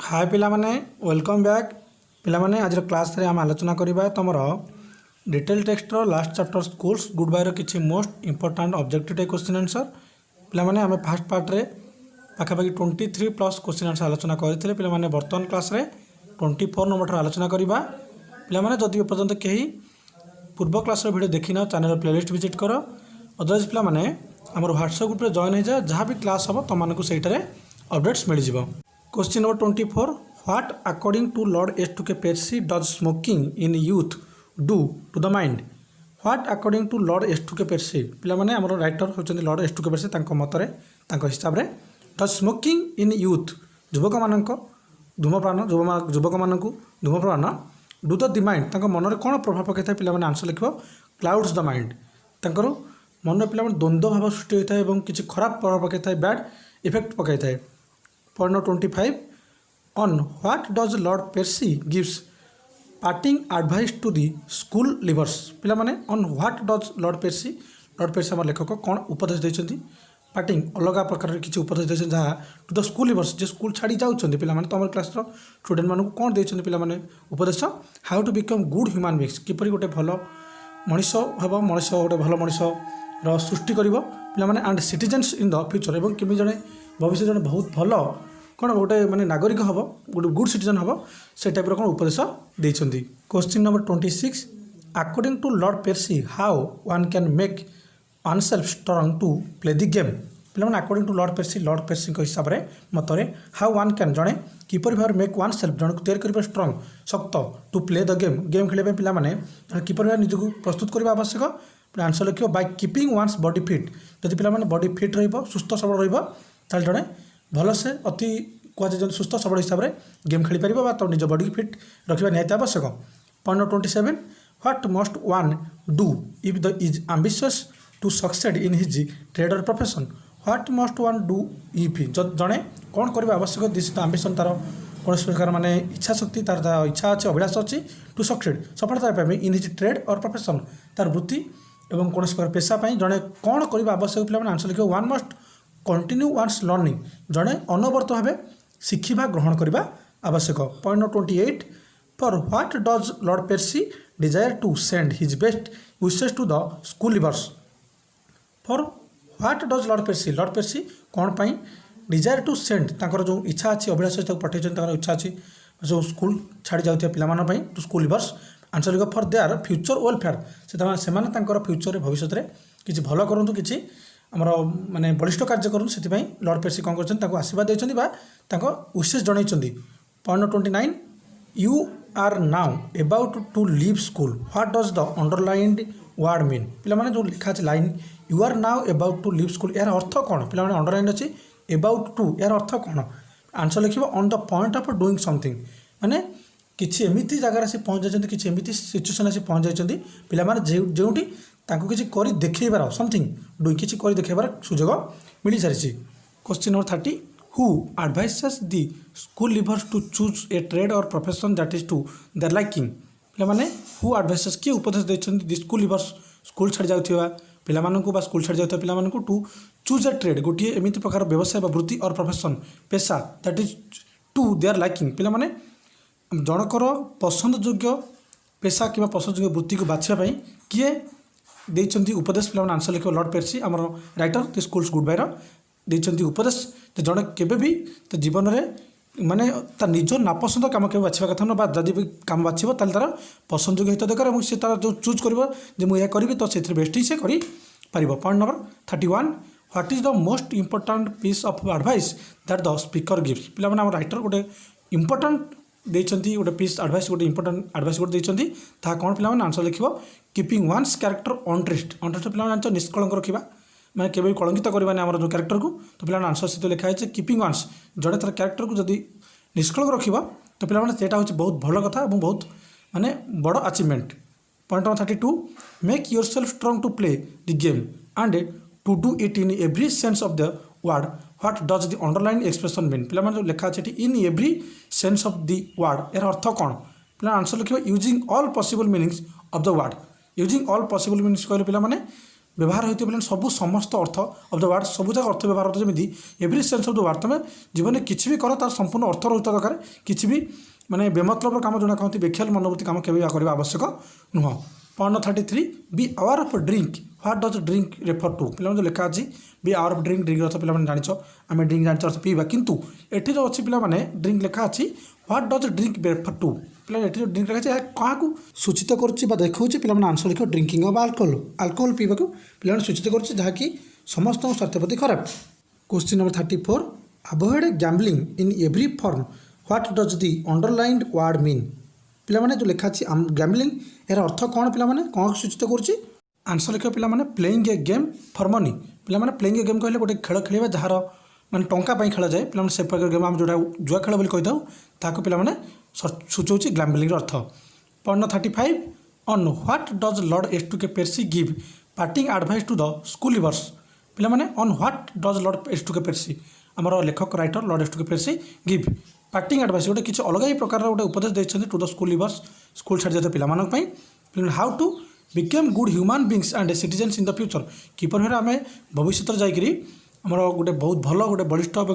हाय पिला माने welcome back पिला माने आज क्लास रे हम आलोचना करिबा तमरो डिटेल टेक्स्ट रो last chapter schools good bye रो किछि most important objective type question answer पिला माने हमें फर्स्ट पार्ट रे पाखापाखि 23 प्लस क्वेश्चन आंसर आलोचना करथिले पिला माने वर्तमान क्लास रे 24 नंबर आलोचना करिबा पिला माने जदि पर्यंत केही पूर्व क्लास रो वीडियो देखिना चैनल प्लेलिस्ट विजिट करो अदरवाइज पिला माने हमर व्हाट्सएप ग्रुप रे जॉइन हो जा जहां भी क्लास हो तमन को सेटारे अपडेट्स मिल जिवो। Question number 24. What according to Lord S.K. Percy does smoking in youth do to the mind? What according to Lord S.K. Percy पिला माने हमर राइटर होचंदी लॉर्ड S.K. Percy तांको मतरे तांको हिसाब रे does smoking in youth युवक मानक धूम्रपान युवक मानक धूम्रपान do the mind तांको मन रे कोन प्रभाव पकैता पिला माने आंसर लिखो clouds the mind तांकर मन पिला माने द्वंद्व भाव सृष्टि होता है एवं किछि खराब प्रभाव पकैता है बैड इफेक्ट पकैता है। Point number 25. On what does Lord Percy gives parting advice to the school leavers? पिला माने on what does Lord Percy हमर लेखक कौन उपदेश देइछन्ती पार्टिंग अलग प्रकार किछि उपदेश देइछन जहा टू द स्कूल लीवर्स जे स्कूल छाड़ी जाउछन्ती पिला माने तमर क्लास रो स्टूडेंट मानकु कोन देइछन्ती पिला माने उपदेश how to become good human beings किपरि गोटे भलो मनुष्य हबो मनुष्य गोटे भलो मनुष्य रो सृष्टि करिवो पिला माने and citizens in the future एवं किमि जने भविष्य जने बहुत भलो कौन गोटे माने नागरिक हम गोटे गुड सिटीजन हम से टाइप कौन उपदेश देइछन्ती। Question number 26. According to Lord Percy how one can make oneself strong to play the game पिला माने अकॉर्डिंग टू लॉर्ड पेर्सी हिसाब से मतरे हाउ वन कैन जड़े किपर भाव मेक वन सेल्फ जन को तैयार करबा स्ट्रांग शक्त टू प्ले द गेम खेलबे पिला माने किपर भाव निजको प्रस्तुत करबा आवश्यक आंसर लिखियो by keeping one's body fit जदि पिला माने बॉडी फिट रहइबो सुस्थ सबल रहइबो ताल जड़े भल से अति कह सुस्थ सबल हिसाब से गेम खेली पार तो निज बॉडी फिट रखा निहाती आवश्यक। Point number 27. What must one do if the is ambitious to succeed in his trade or profession what must one do if जड़े कौन करवा आवश्यक दिस द एम्बिशन तार कौन प्रकार माने इच्छा शक्ति तार इच्छा अच्छे अभिलाष अच्छी टू सक्सेड सफलता पाइबे इन हिज ट्रेड और प्रोफेशन तार वृत्ति और कौन प्रकार पेशा जड़े कौन करवा आवश्यक पे आंसर लिखे one must continue one's learning जड़े अनवर्त भाव शिखा ग्रहण करने आवश्यक। Point number 28. For what does lord Percy desire to send his best wishes to the school leavers for what does lord Percy कौन पाई डिजायर टू सेंड तांकर जो इच्छा अच्छी अभिलाष पठे इच्छा अच्छी जो स्कूल छाड़ी जाऊँ पाई टू स्कूल लीवर्स आंसर लिख फॉर देयर फ्यूचर वेलफेयर से फ्यूचर भविष्य में किसी भल करूँ कि आमर माने बलिष्ठ कार्य करूँ से लॉर्ड पेर्सी कौन कर आशीर्वाद देते विशेष जनई। Point 29. You are now about to leave school what does the underlined word mean पिला माने जो लिखा है line you are now about to leave school यार अर्थ कौन पिला माने अंडरलाइन अच्छी एबाउट टू यार अर्थ कौन आंसर लिखिब on the point of doing something माने किसी एमती जगार से पहुँच जाती किसी एमती सिचुएसन आसी पहुँच जाती पिला माने जोटी तांको किसी करी देखैबार समथिंग डुई किसी करी देखैबार सुजोग मिल सारी। Question number 30. Who advises the school leavers to choose a trade or profession that is to their liking पिला माने हु एडवाइसेस किए उपदेश देछन दी स्कूल लीवर्स स्कूल छाड़ी जाउथिबा पिला मानकु बा स्कूल छाड़ी जाउथिबा पिला मानकु टू चूज ए ट्रेड गोटे एमिति प्रकार व्यवसाय बा वृत्ति और प्रोफेशन पेशा that is to their liking पिला माने जनकर पसंद योग्य पेशा कि पसंद योग्य वृत्ति को बाछिया पई किए देइछन्ती उपदेश पिला आंसर लिखो लॉर्ड पेर्सी आमर writer the schools good bye देइछन्ती उपदेश जड़े केबे भी तो जीवन में माने तार निज नापसंद काम के बाछिबा कथा न जदि भी काम बाछिबो ताल तार पसंद योग्य हित दरकार से तार जो चूज करिवो जे मु या करिवि तो से बेस्ट ही से करि पारिबो। Point number 31. What is the most important piece of advice that the speaker gives पिला माने राइटर गोटे इंपोर्टेंट देइछन्ती गोटे पीस एडवाइस गोटे इंपोर्टेंट एडवाइस गोटे देइछन्ती ता कोन पिला माने आंसर लिखिबो कीपिंग वन्स कैरेक्टर अनट्रस्ट पिला माने निष्कलंक रखिबा मैं केवल कलंकित करवा आम जो कैरेक्टर को तो पिला आंसर सहित लिखाई है कीपिंग वन्स जड़े तार कैरेक्टर को जदि निष्कलंक रखा तो पिला सेटा हूँ बहुत भल कथा और बहुत माने बड़ achievement. Point number 32. Make yourself strong to play the game and to do it in every sense of the word what does the underline expression mean पिला जो लिखा है in every sense of the word यार अर्थ कौन पिला answer लिखे using all possible meanings of the word using all possible meanings कहले पिला व्यवहार होती है सब समस्त अर्थ ऑफ द वर्ड सब जगह अर्थ व्यवहार होता है जमी every sense of the word तुम जीवन में किसी भी कर तार संपूर्ण अर्थ रहा दरकार किसी भी माने बेमतलब काम जो कहते बेख्याल मनोवृत्ति काम केवल करवा आवश्यक नुह। Point 33 beware of drink what does drink refer to पे जो लिखा अच्छी beware of drink drink अर्थ पे जान आम ड्रिंक जान पीवा किंतु एठी जो अच्छी पे ड्रिंक लिखा अच्छी what does drink refer to पे जो ड्रिंक लिखा क्या सूचित कर देखा पे आंसर लिख ड्रिंकिंग ऑफ अल्कोहल अल्कोहल पीवा पे सूचित कर समस्त स्वास्थ्य प्रति खराब। Question number 34 avoid gambling in every form what does the underlined word mean पे जो लिखा गैम्बलिंग यार अर्थ कौन पे कौन सूचित कर आंसर लिख पे playing a game for money पे प्लेइंग ए गेम कहले गोटे खेल खेल जार माने टंका खेल जाए पे से प्रकार गेम आम जो जुआ खेल बोली कही ताकू पे सूचौच गैम्बलिंग अर्थ। Point 35 on what does Lord एस2के Percy give parting advice to the school leavers पे ऑन व्हाट डज लॉर्ड एस2के पेर्सी आमर लेखक राइटर लॉर्ड एस2के पेर्सी गिव पार्टिंग एडवाइस गोटे किसी अलग ही प्रकार गोटे उपदेश देते to the school leavers school छाड़ी जाते पे how to become good human beings and citizens in the future किपर भाव आम भविष्य जाकि आमर गोटे बहुत भल गोटे बलिष्ठ और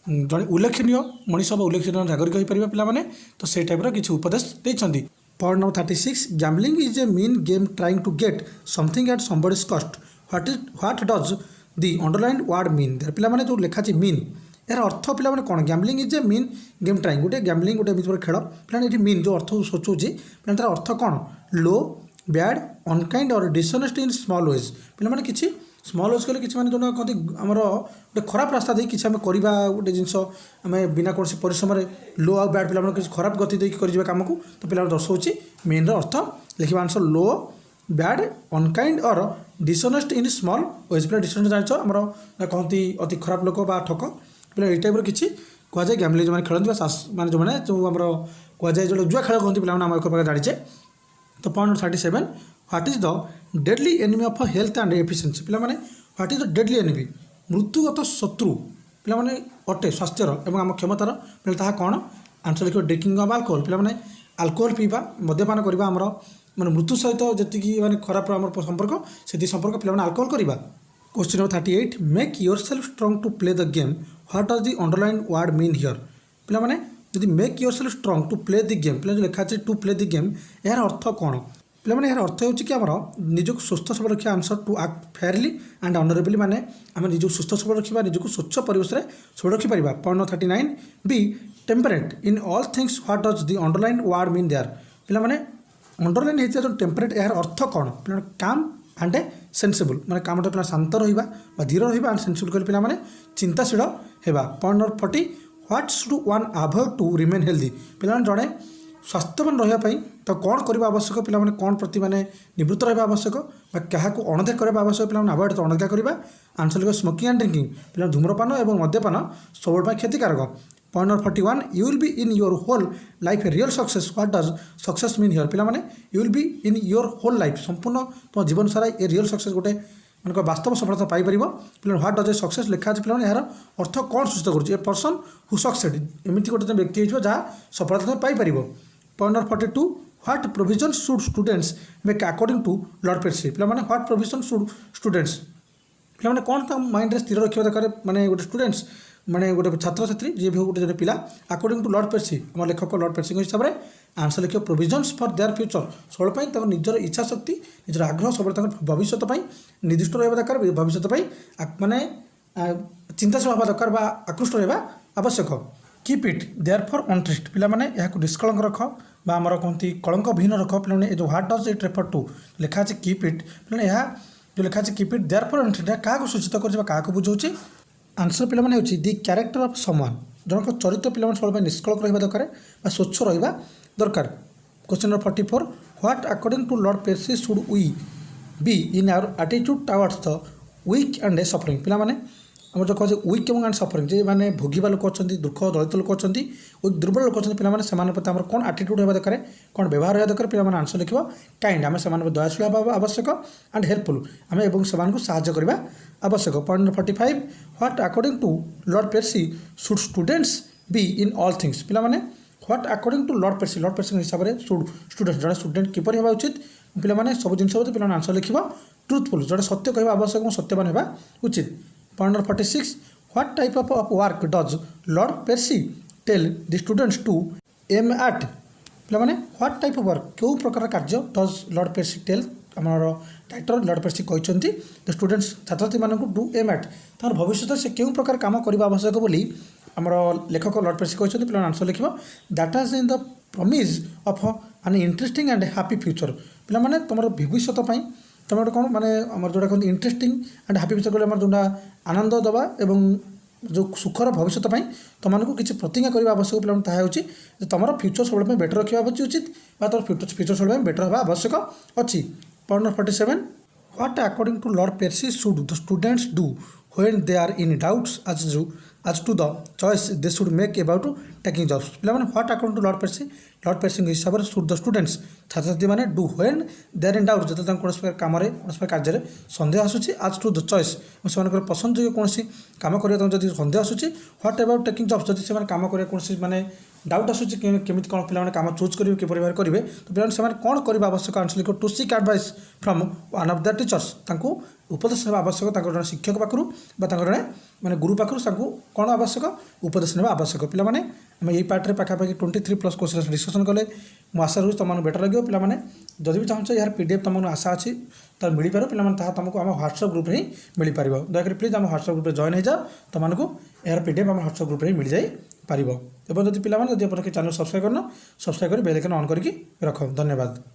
जड़े उल्लेखनीय मनीष उल्लेखनीय नागरिक हो पारे पे तो से टाइप किसी उपदेश देते। Point number 36 gambling is a mean game trying to get something at somebody's cost what does the underline word mean पे जो लिखा मीन यार अर्थ पे कौन gambling is a mean game trying गोटे गैम्बलिंग गोटे एमती खेल पे मीन जो अर्थ सोचुची पे तार अर्थ कौन लो बैड अनकाइंड और डिसऑनेस्ट इन स्मॉल वेज पे किसी स्मॉल वेज कहले किसी जो कहते आमर गोटे खराब रास्ता दे किसी आम करवा गोटे जिनस आम बिना कौन परिश्रम लो आ बैड पे किसी खराब गति देकर कर कम को तो पे दर्शाऊँ मेन अर्थ लिखा आंसर लो बैड अनकाइंड और डिसऑनेस्ट इन स्मॉल वेज पे डिसऑनेस्ट जान आमर कहती अति खराब लोक बा ठक पे ये टाइप किसी कहुए गैम्बलिंग जो खेलती माने जो मैंने जो आम कहुए जो जुआ खेल कहते पे आम एक प्रकार जाचे। तो point 37 what is the deadly enemy of health and efficiency पे what is the deadly enemy मृत्युगत शत्रु पे अटे स्वास्थ्यर और आम क्षमतार पे कौन आंसर लिख ड्रिंकिंग ऑफ अल्कोहल पे अल्कोहल पीवा मद्यपान करवा आमर माने मृत्यु सहित जी माने खराब आम संपर्क से संपर्क पे अल्कोहल करवा। Question number 38 make yourself strong to play the game what does the underline word mean here पे जदि make yourself strong to play the game पे जो लिखा है टू प्ले द गेम यार अर्थ कौन पे यार अर्थ होची कि आमर निजक सुस्थ सबल रखा answer to act fairly and honourably माने आम निजक सुस्थ सबल रखा निजक स्वच्छ परिवेश में सब रखिपर। Point 39 be temperate in all things what does the underline word mean there पे अंडरलाइन होता जो टेम्परेट यार अर्थ कौन पे काम एंड सेंसिबल माने काम पे शांत रहा धीर रहा एंड सेंसिबल कह पे चिंताशील होगा। Point number 40 what should one avoid to remain healthy पे जड़े स्वास्थ्यवान रही तो कौन करवा आवश्यक पे कौन प्रति माने निवृत्त रहा आवश्यक क्या अणदेखा करवा आवश्यक पे अवॉइड तो अणदेखा करवा आंसर लिख स्मोकिंग एंड ड्रिंकिंग पे धूम्रपान और मद्यपान सब क्षतिकारक। Point number 41 you will be in your whole life a real success what does success mean here पे you will be in your whole life संपूर्ण तुम जीवन सारा ए रियल सक्सेस गोटे मानक वास्तव सफलता पाइपर पे व्हाट डज ए सक्सेस लिखा है पे यार अर्थ कौन सूचित कर ए पर्सन हु सक्सेड एमती गोटे व्यक्ति हो जहाँ सफलता तुम पाइपर। Point number 42 what provision should students make according to Lord Percy पे व्हाट प्रोविजन शुड स्टूडेंट्स पे कौन माइंड में स्थिर रखा दरकार माने गोटे स्टूडेंट्स माने गोटे छात्र छात्री जी भी गोटे पिला अकॉर्डिंग टू लॉर्ड पेर्सी आम लेखक लॉर्ड पेर्सी हिसाब से आंसर लिख प्रोविजन्स फॉर देयर फ्यूचर सब निजर इच्छा शक्ति निजर आग्रह सब भविष्य निर्दिष्ट रहा दरकार भविष्य माने चिंताशील हवा दरकार आकृष्ट रहा आवश्यक। कीप इट देयर फॉर अनट्रिस्ट पे निष्कलंक रख आमर कहती कलंक विहीन रख पे जो what does it refer to लिखा है कीप इट पे जो लिखा है कीप इट देयर फॉर अनट्रिस्ट क्या सूचित कर बुझाऊँ आंसर पे दि क्यारेक्टर ऑफ समवन जनक चरित्र पे सब निष्कलंक रहा दरकार स्वच्छ रहा दरकार। Question number 44 what according to Lord Percy should we be in our attitude towards the weak and suffering पे आम जो कहे वीक एंड सफरिंग जे मैंने भोगवा लोक अच्छा दुख दलित लोक अच्छा दुर्बल लोक अच्छा पे प्रति आम कौन आटीट्यूड होगा दरकार कौन व्यवहार रहा दरकार पे आंसर लिखा काइंड आम से दयाशील हवा आवश्यक एंड हेल्पफुल आम एवं से करवा आवश्यक। Point number 45 what according to Lord Percy should students be in all things पे what according to Lord Percy हिसाब से शुड स्टूडेंट्स जड़े स्टूडेंट किपर होगा उचित पे सब जिन पे आंसर लिखा ट्रुथफुल जोटा सत्य कहवा आवश्यक और सत्यवान होगा उचित। Point number 46 what type of work does lord Percy tell the students to aim at पे व्हाट टाइप ऑफ वर्क क्यों प्रकार कार्य डज लॉर्ड पेर्सी टेल आमर डायरेक्टर लॉर्ड पेर्सी कहते द स्टूडेंट्स छात्र छात्री मानक डू एम एट तार भविष्य से क्यों प्रकार काम करने आवश्यक बोली आमर लेखक लॉर्ड पेर्सी कहते पे आंसर लिख that is in the promise of an interesting and happy future पे तुम भविष्य तुम गोटे कौन माने आम जोटा कहते इंटरेस्टिंग एंड हैप्पी फ्यूचर कहले जोटा आनंद दवा एवं जो सुखर भविष्य तुमको किसी प्रतिज्ञा करने आवश्यक पे ताकि तुम फ्यूचर सब बेटर रखा उचित तुम फ्यूचर सब बेटर होगा आवश्यक अच्छी। Point number 47 what according to Lord Percy should the students do when they are in doubts as to the choice they should make about taking jobs पे what according to Lord Percy हिसाब से should the students छात्र छात्री मैंने do when they are in doubt जो कौन कम कौन कार्य सन्देह आसूसी आज टू द चॉइस से पसंद जो कौन कम करने जब सन्देह आसूसी व्हाट अबाउट टेकिंग जॉब्स जब से कम करेंगे कौन माने डाउट आसूसी केमी कौन पे कम चूज करेंगे किपर भाव करेंगे तो पे कौन करवा आवश्यक आंसर लिख to seek advice from one of the teachers उपदेश ना आवश्यक जन शिक्षक पाखु जड़े मैंने गुरु पाखु कौन आवश्यक उपदेश ना आवश्यक पे आम यही पार्ट में पाखापाखि 23+ क्वेश्चन डिस्कसन कले मुझे आशा रही तुम बेटर लगे पे जब भी चाहूँ यार PDF तुमको आशा अच्छी तो मिल पार पे तुमको आम व्हाट्सएप ग्रुप ही मिल पार दयाकोरी प्लीज आम व्हाट्सएप ग्रुप जॉइन हो जाओ तुमको यार PDF आम व्हाट्सएप ग्रुप ही मिल जाए पार। जब पे चैनल सब्सक्राइब करना सब्सक्राइब कर बेल आइकन ऑन करके रख। धन्यवाद।